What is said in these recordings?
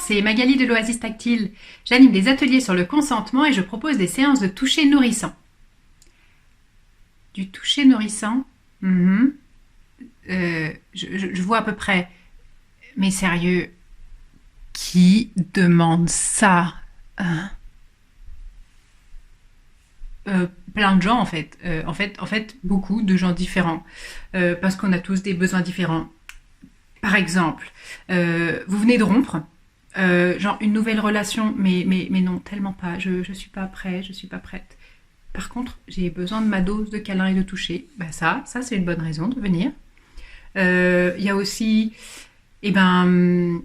c'est Magali de l'Oasis Tactile. J'anime des ateliers sur le consentement et je propose des séances de toucher nourrissant. Du toucher nourrissant je vois à peu près. Mais sérieux, qui demande ça hein Plein de gens en fait. En fait, beaucoup de gens différents. Parce qu'on a tous des besoins différents. Par exemple, vous venez de rompre, genre une nouvelle relation, mais non, tellement pas. Je suis pas prêt, je suis pas prête. Par contre, j'ai besoin de ma dose de câlin et de toucher. Bah ça c'est une bonne raison de venir. Il y a aussi, je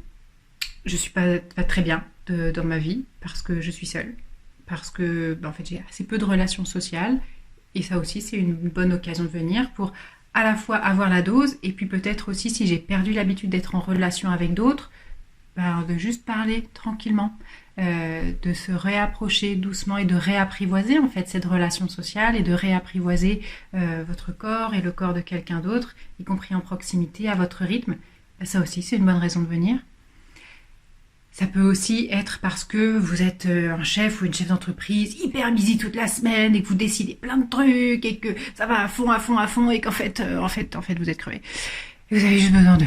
suis pas très bien dans ma vie parce que je suis seule, parce que en fait j'ai assez peu de relations sociales et ça aussi c'est une bonne occasion de venir pour à la fois avoir la dose et puis peut-être aussi si j'ai perdu l'habitude d'être en relation avec d'autres, de juste parler tranquillement, de se réapprocher doucement et de réapprivoiser en fait cette relation sociale et de réapprivoiser votre corps et le corps de quelqu'un d'autre, y compris en proximité, à votre rythme. Ça aussi c'est une bonne raison de venir. Ça peut aussi être parce que vous êtes un chef ou une chef d'entreprise hyper busy toute la semaine et que vous décidez plein de trucs et que ça va à fond et qu'en fait vous êtes crevé. Et vous avez juste besoin de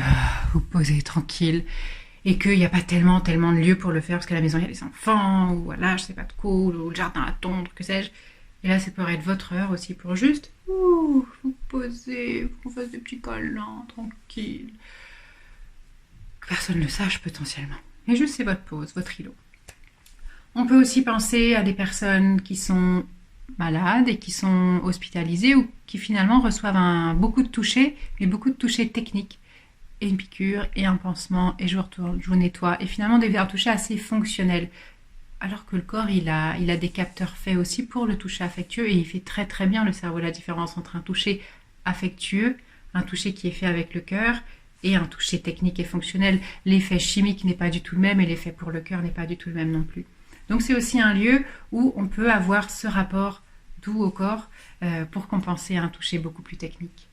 vous poser tranquille et qu'il n'y a pas tellement de lieux pour le faire parce qu'à la maison il y a les enfants ou voilà, je sais pas de quoi, ou le jardin à tondre, que sais-je. Et là, ça pourrait être votre heure aussi pour juste vous poser, qu'on fasse des petits câlins, tranquille. Que personne ne le sache potentiellement. Et juste c'est votre pause, votre îlot. On peut aussi penser à des personnes qui sont malades et qui sont hospitalisées ou qui finalement reçoivent beaucoup de touchés, mais beaucoup de touchés techniques. Et une piqûre, et un pansement, et je retourne, je vous nettoie. Et finalement des touchés assez fonctionnels. Alors que le corps, il a des capteurs faits aussi pour le toucher affectueux et il fait très très bien le cerveau la différence entre un toucher affectueux, un toucher qui est fait avec le cœur, et un toucher technique et fonctionnel. L'effet chimique n'est pas du tout le même et l'effet pour le cœur n'est pas du tout le même non plus. Donc c'est aussi un lieu où on peut avoir ce rapport doux au corps pour compenser un toucher beaucoup plus technique.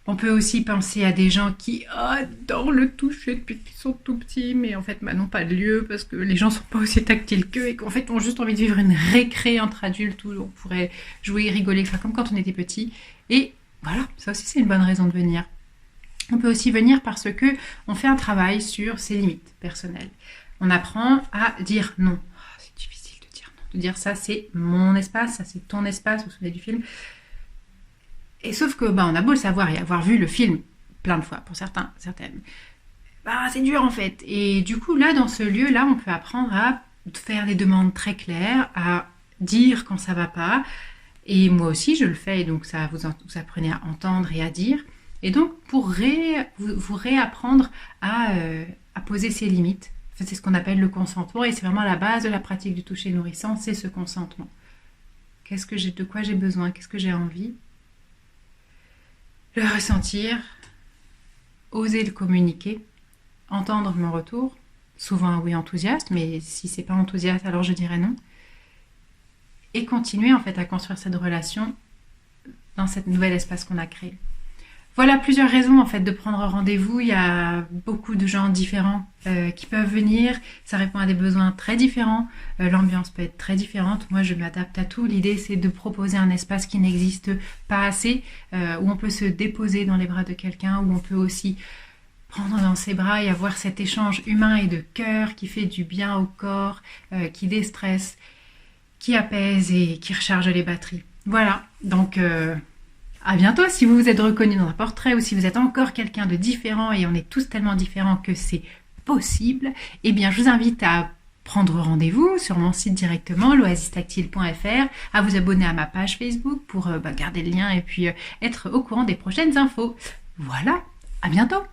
On peut aussi penser à des gens qui adorent le toucher depuis qu'ils sont tout petits, mais en fait n'ont pas de lieu parce que les gens ne sont pas aussi tactiles qu'eux et qu'en fait ont juste envie de vivre une récré entre adultes où on pourrait jouer, rigoler, faire comme quand on était petit. Et voilà, ça aussi c'est une bonne raison de venir. On peut aussi venir parce que on fait un travail sur ses limites personnelles. On apprend à dire non. C'est difficile de dire non. De dire ça c'est mon espace, ça c'est ton espace, vous vous souvenez du film. Et sauf que on a beau le savoir et avoir vu le film plein de fois pour certaines. C'est dur en fait. Et du coup là dans ce lieu-là, on peut apprendre à faire des demandes très claires, à dire quand ça va pas. Et moi aussi je le fais et donc ça vous apprenez à entendre et à dire. Et donc, pour vous réapprendre à poser ses limites, en fait, c'est ce qu'on appelle le consentement et c'est vraiment la base de la pratique du toucher nourrissant, c'est ce consentement. De quoi j'ai besoin, qu'est-ce que j'ai envie? Le ressentir, oser le communiquer, entendre mon retour, souvent un oui enthousiaste, mais si c'est pas enthousiaste, alors je dirais non. Et continuer en fait à construire cette relation dans cet nouvel espace qu'on a créé. Voilà plusieurs raisons en fait de prendre rendez-vous. Il y a beaucoup de gens différents qui peuvent venir. Ça répond à des besoins très différents. L'ambiance peut être très différente. Moi, je m'adapte à tout. L'idée, c'est de proposer un espace qui n'existe pas assez, où on peut se déposer dans les bras de quelqu'un, où on peut aussi prendre dans ses bras et avoir cet échange humain et de cœur qui fait du bien au corps, qui déstresse, qui apaise et qui recharge les batteries. Voilà, donc... À bientôt. Si vous vous êtes reconnu dans un portrait ou si vous êtes encore quelqu'un de différent et on est tous tellement différents que c'est possible, eh bien je vous invite à prendre rendez-vous sur mon site directement, loasistactile.fr, à vous abonner à ma page Facebook pour garder le lien et puis être au courant des prochaines infos. Voilà, à bientôt.